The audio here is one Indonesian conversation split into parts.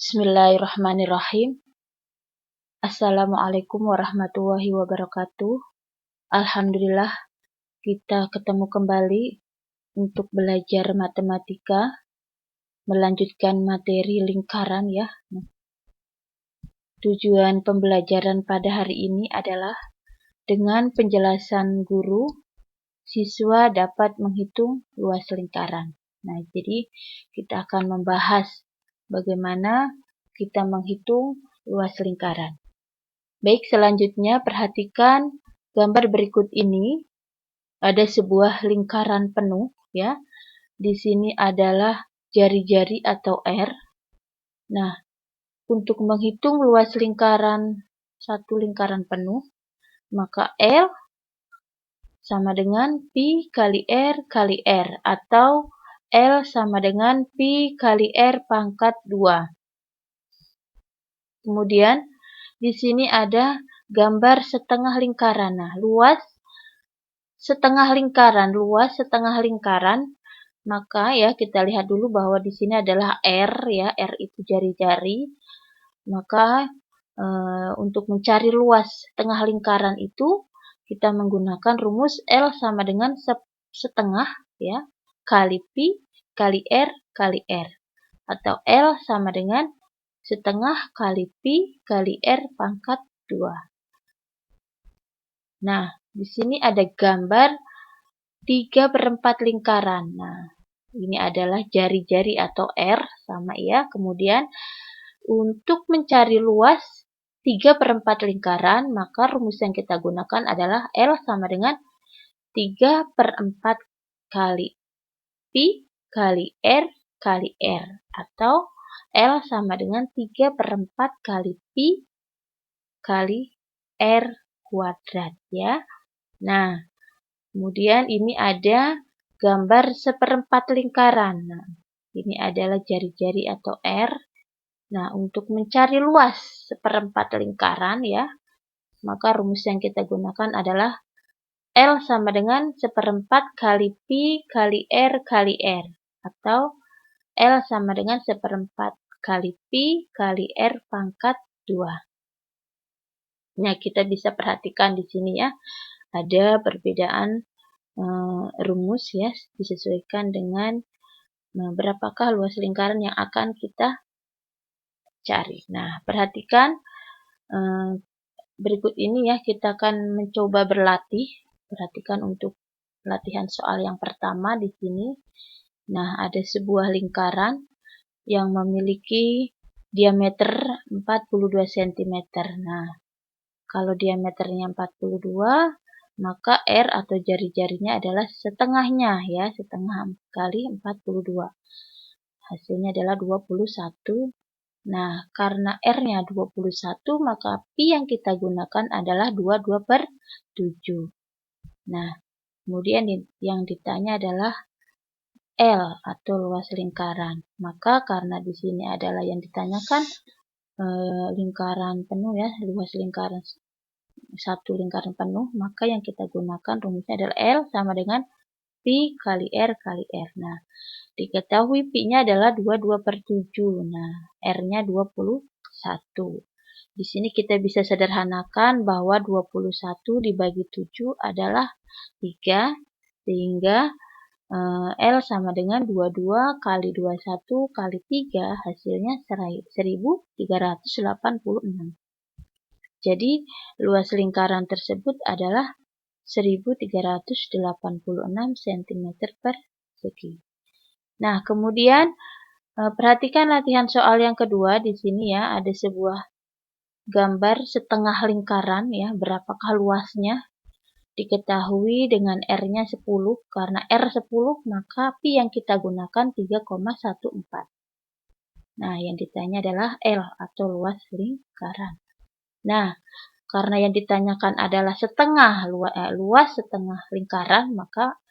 Bismillahirrahmanirrahim. Assalamualaikum warahmatullahi wabarakatuh. Alhamdulillah kita ketemu kembali untuk belajar matematika, melanjutkan materi lingkaran ya. Tujuan pembelajaran pada hari ini adalah dengan penjelasan guru, siswa dapat menghitung luas lingkaran. Nah, jadi kita akan membahas bagaimana kita menghitung luas lingkaran. Baik, selanjutnya perhatikan gambar berikut ini. Ada sebuah lingkaran penuh ya. Di sini adalah jari-jari atau R. Nah, untuk menghitung luas lingkaran satu lingkaran penuh, maka L sama dengan pi kali R kali R atau L sama dengan pi kali R pangkat 2. Kemudian di sini ada gambar setengah lingkaran. Nah, luas setengah lingkaran, maka ya kita lihat dulu bahwa di sini adalah R ya, R itu jari-jari. Maka untuk mencari luas setengah lingkaran itu kita menggunakan rumus L sama dengan setengah ya kali pi kali R kali R atau L sama dengan setengah kali pi kali R pangkat 2. Nah, di sini ada gambar 3/4 lingkaran. Nah, ini adalah jari-jari atau R sama ya. Kemudian untuk mencari luas 3/4 lingkaran, maka rumus yang kita gunakan adalah L sama dengan 3/4 kali pi kali R kali R atau L sama dengan 3/4 kali pi kali R kuadrat ya. Nah, kemudian ini ada gambar 1/4 lingkaran. Nah, ini adalah jari-jari atau R. Nah, untuk mencari luas 1/4 lingkaran ya, maka rumus yang kita gunakan adalah L sama dengan 1/4 kali pi kali R kali R atau L sama dengan 1/4 kali pi kali R pangkat 2. Nah, kita bisa perhatikan di sini ya, ada perbedaan rumus ya, disesuaikan dengan berapakah luas lingkaran yang akan kita cari. Nah, perhatikan berikut ini ya, kita akan mencoba berlatih. Perhatikan untuk latihan soal yang pertama di sini. Nah, ada sebuah lingkaran yang memiliki diameter 42 cm. Nah, kalau diameternya 42, maka R atau jari-jarinya adalah setengahnya ya, setengah kali 42. Hasilnya adalah 21. Nah, karena R-nya 21, maka pi yang kita gunakan adalah 22/7. Nah, kemudian yang ditanya adalah L atau luas lingkaran. Maka karena di sini adalah yang ditanyakan lingkaran penuh ya, luas lingkaran satu lingkaran penuh, maka yang kita gunakan rumusnya adalah L sama dengan pi kali R kali R. Nah, diketahui pi-nya adalah 22/7. Nah, R-nya 21. Di sini kita bisa sederhanakan bahwa 21 dibagi 7 adalah 3, sehingga L sama dengan 22 kali 21 kali 3, hasilnya 1386. Jadi, luas lingkaran tersebut adalah 1386 cm persegi. Nah, kemudian perhatikan latihan soal yang kedua di sini ya, ada sebuah gambar setengah lingkaran ya, berapakah luasnya? Diketahui dengan R-nya 10, karena R 10 maka pi yang kita gunakan 3,14. Nah, yang ditanya adalah L atau luas lingkaran. Nah, karena yang ditanyakan adalah luas setengah lingkaran, maka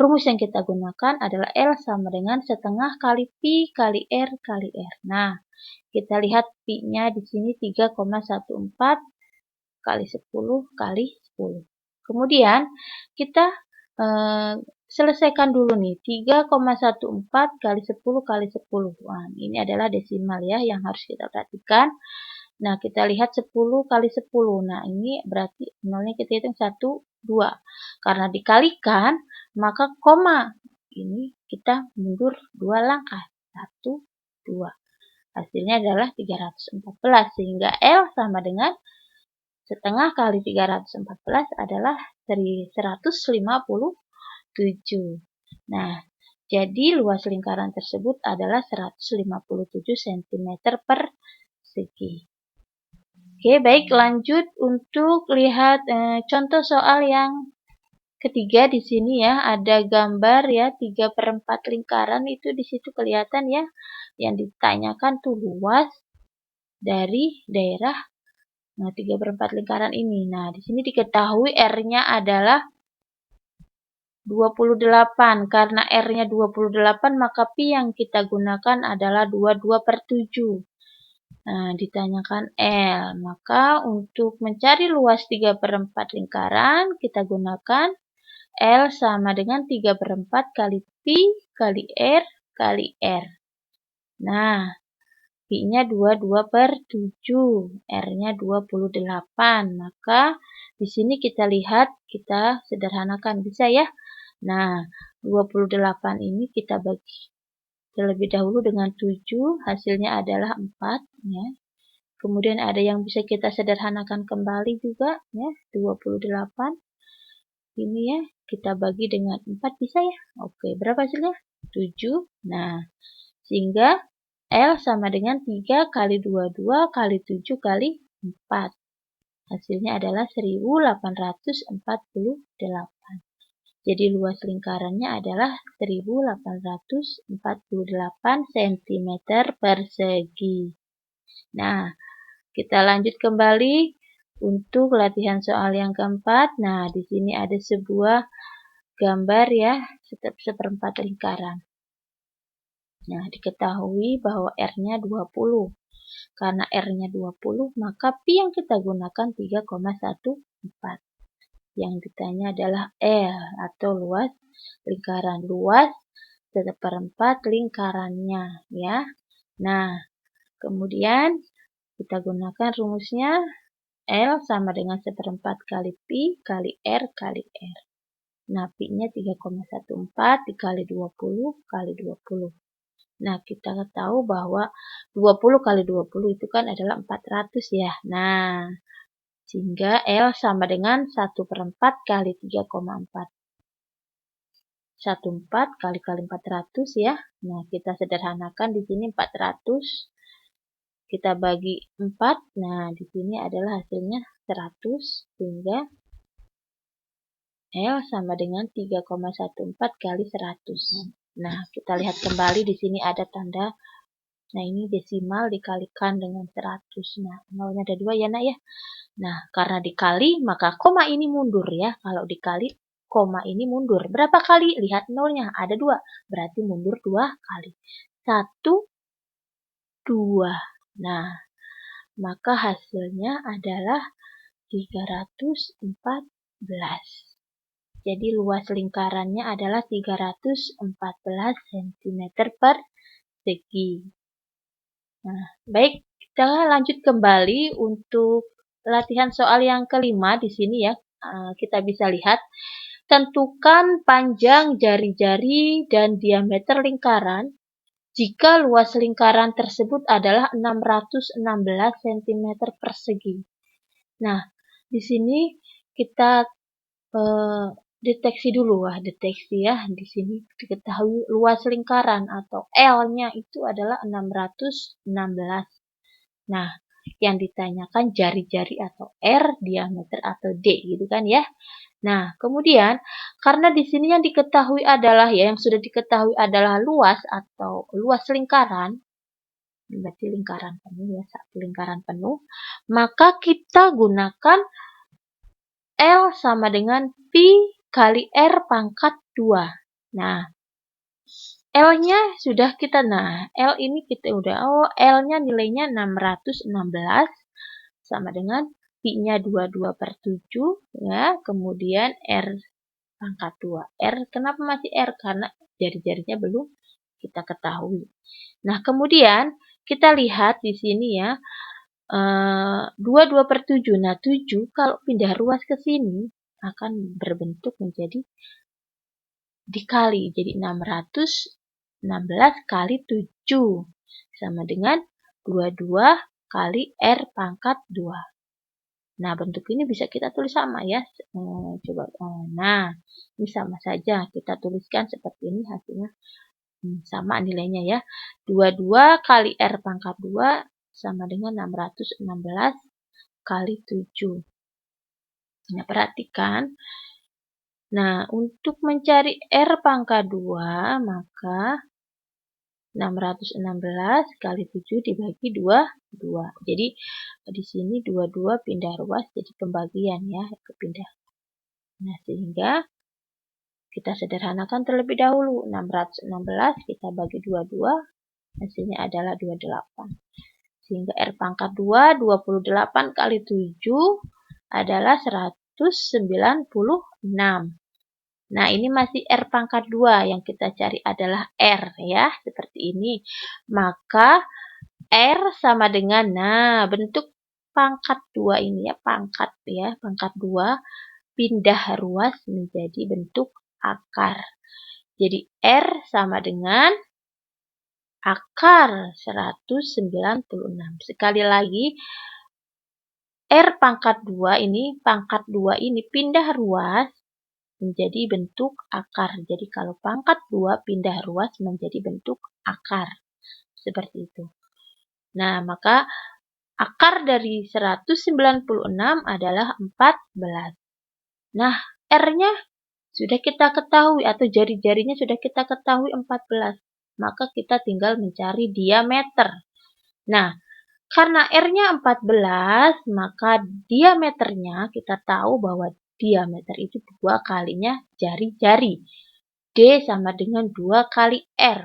rumus yang kita gunakan adalah L sama dengan setengah kali pi kali R kali R. Nah, kita lihat pi-nya di sini 3,14 kali 10 kali 10. Kemudian kita selesaikan dulu nih. 3,14 kali 10 kali 10. Wah, ini adalah desimal ya yang harus kita perhatikan. Nah, kita lihat 10 kali 10. Nah, ini berarti nolnya kita hitung 1, 2. Karena dikalikan, maka koma. Ini kita mundur 2 langkah. 1, 2. Hasilnya adalah 314. Sehingga L sama dengan setengah kali 314 adalah 157. Nah, jadi luas lingkaran tersebut adalah 157 cm persegi. Oke, baik, lanjut untuk lihat contoh soal yang ketiga di sini ya. Ada gambar ya 3/4 lingkaran, itu di situ kelihatan ya. Yang ditanyakan tuh luas dari daerah 3/4 lingkaran ini. Nah, di sini diketahui R-nya adalah 28. Karena R-nya 28, maka Pi yang kita gunakan adalah 22/7. Nah, ditanyakan L. Maka untuk mencari luas 3/4 lingkaran, kita gunakan L sama dengan 3/4 kali Pi kali R kali R. Nah, Pi-nya 22/7, R-nya 28. Maka di sini kita lihat, kita sederhanakan bisa ya. Nah, 28 ini kita bagi terlebih dahulu dengan 7, hasilnya adalah 4 ya. Kemudian ada yang bisa kita sederhanakan kembali juga ya, 28. Ini ya, kita bagi dengan 4 bisa ya. Oke, berapa hasilnya? 7. Nah, sehingga L sama dengan 3 kali 22 kali 7 kali 4. Hasilnya adalah 1848. Jadi luas lingkarannya adalah 1848 cm persegi. Nah, kita lanjut kembali untuk latihan soal yang keempat. Nah, di sini ada sebuah gambar ya, seperempat lingkaran. Nah, diketahui bahwa R-nya 20. Karena R-nya 20, maka Pi yang kita gunakan 3,14. Yang ditanya adalah L atau luas lingkaran. Luas seperempat lingkarannya ya. Nah, kemudian kita gunakan rumusnya L sama dengan seperempat kali Pi kali R kali R. Nah, Pi-nya 3,14 dikali 20 kali 20. Nah, kita tahu bahwa 20 kali 20 itu kan adalah 400 ya. Nah, sehingga L sama dengan 1/4 kali 3,4. 14 kali 400 ya. Nah, kita sederhanakan di sini 400. Kita bagi 4. Nah, di sini adalah hasilnya 100. Sehingga L sama dengan 3,14 kali 100. Nah, kita lihat kembali di sini ada tanda. Nah, ini desimal dikalikan dengan 100. Nah, nolnya ada 2 ya nak ya. Nah, karena dikali, maka koma ini mundur ya. Kalau dikali, koma ini mundur. Berapa kali? Lihat nolnya, ada 2. Berarti mundur 2 kali. 1, 2. Nah, maka hasilnya adalah 314. Jadi luas lingkarannya adalah 314 cm persegi. Nah, baik, kita lanjut kembali untuk latihan soal yang kelima di sini ya. Kita bisa lihat, tentukan panjang jari-jari dan diameter lingkaran jika luas lingkaran tersebut adalah 616 cm persegi. Nah, di sini kita deteksi dulu, deteksi ya. Di sini diketahui luas lingkaran atau L-nya itu adalah 616. Nah, yang ditanyakan jari-jari atau R, diameter atau D gitu kan ya. Nah, kemudian karena di sini yang diketahui adalah ya, yang sudah diketahui adalah luas atau luas lingkaran, berarti lingkaran penuh ya, satu lingkaran penuh, maka kita gunakan L sama dengan Pi kali R pangkat 2. Nah, L-nya sudah kita, L ini kita udah, L-nya nilainya 616 sama dengan Pi-nya 22/7 ya, kemudian R pangkat 2. R, kenapa masih R? Karena jari-jarinya belum kita ketahui. Nah, kemudian kita lihat di sini ya, 22/7. Nah, 7 kalau pindah ruas ke sini akan berbentuk menjadi dikali. Jadi 616 kali 7 sama dengan 22 kali R pangkat 2. Nah, bentuk ini bisa kita tulis sama ya. Coba. Nah, ini sama saja. Kita tuliskan seperti ini hasilnya. Sama nilainya ya. 22 kali R pangkat 2 sama dengan 616 kali 7. Nah, perhatikan. Nah, untuk mencari R pangkat 2, maka 616 kali 7 dibagi 2. Jadi, di sini 22 pindah ruas jadi pembagian ya, kepindah. Nah, sehingga kita sederhanakan terlebih dahulu. 616 kita bagi 22, hasilnya adalah 28. Sehingga R pangkat 2, 28 kali 7 adalah 196. Nah, ini masih R pangkat 2. Yang kita cari adalah R ya, seperti ini. Maka R sama dengan, nah, bentuk pangkat 2 ini ya, pangkat 2 pindah ruas menjadi bentuk akar. Jadi R sama dengan akar 196. Sekali lagi, R pangkat 2 ini, pindah ruas menjadi bentuk akar. Jadi kalau pangkat 2 pindah ruas menjadi bentuk akar. Seperti itu. Nah, maka akar dari 196 adalah 14. Nah, R-nya sudah kita ketahui atau jari-jarinya sudah kita ketahui 14. Maka kita tinggal mencari diameter. Nah, karena R-nya 14, maka diameternya kita tahu bahwa diameter itu 2 kalinya jari-jari. D sama dengan 2 kali R.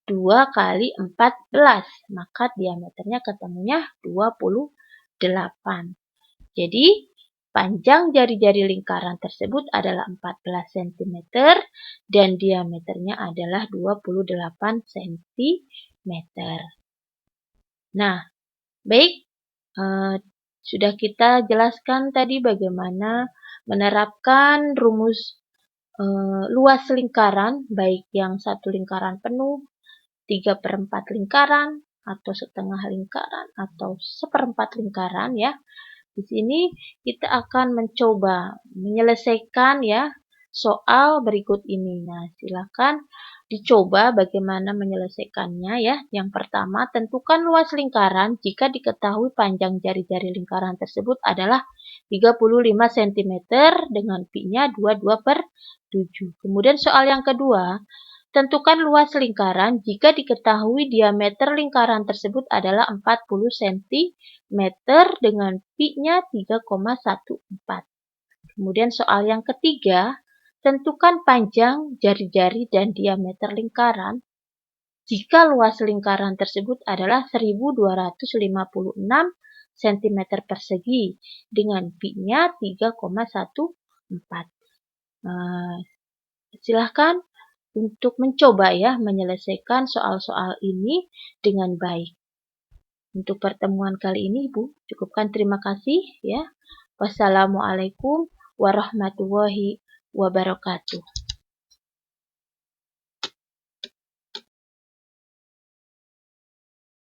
2 kali 14. Maka diameternya ketemunya 28. Jadi, panjang jari-jari lingkaran tersebut adalah 14 cm dan diameternya adalah 28 cm. Nah, baik. Sudah kita jelaskan tadi bagaimana menerapkan rumus luas lingkaran, baik yang satu lingkaran penuh, 3/4 lingkaran, atau setengah lingkaran, atau 1/4 lingkaran ya. Di sini kita akan mencoba menyelesaikan ya soal berikut ini. Nah, silakan dicoba bagaimana menyelesaikannya ya. Yang pertama, tentukan luas lingkaran jika diketahui panjang jari-jari lingkaran tersebut adalah 35 cm dengan pi-nya 22/7. Kemudian soal yang kedua, tentukan luas lingkaran jika diketahui diameter lingkaran tersebut adalah 40 cm dengan pi-nya 3,14. Kemudian soal yang ketiga, tentukan panjang jari-jari dan diameter lingkaran jika luas lingkaran tersebut adalah 1256 cm persegi dengan pi-nya 3,14. Silahkan untuk mencoba ya menyelesaikan soal-soal ini dengan baik. Untuk pertemuan kali ini Ibu cukupkan, terima kasih ya. Wassalamualaikum warahmatullahi wabarakatuh.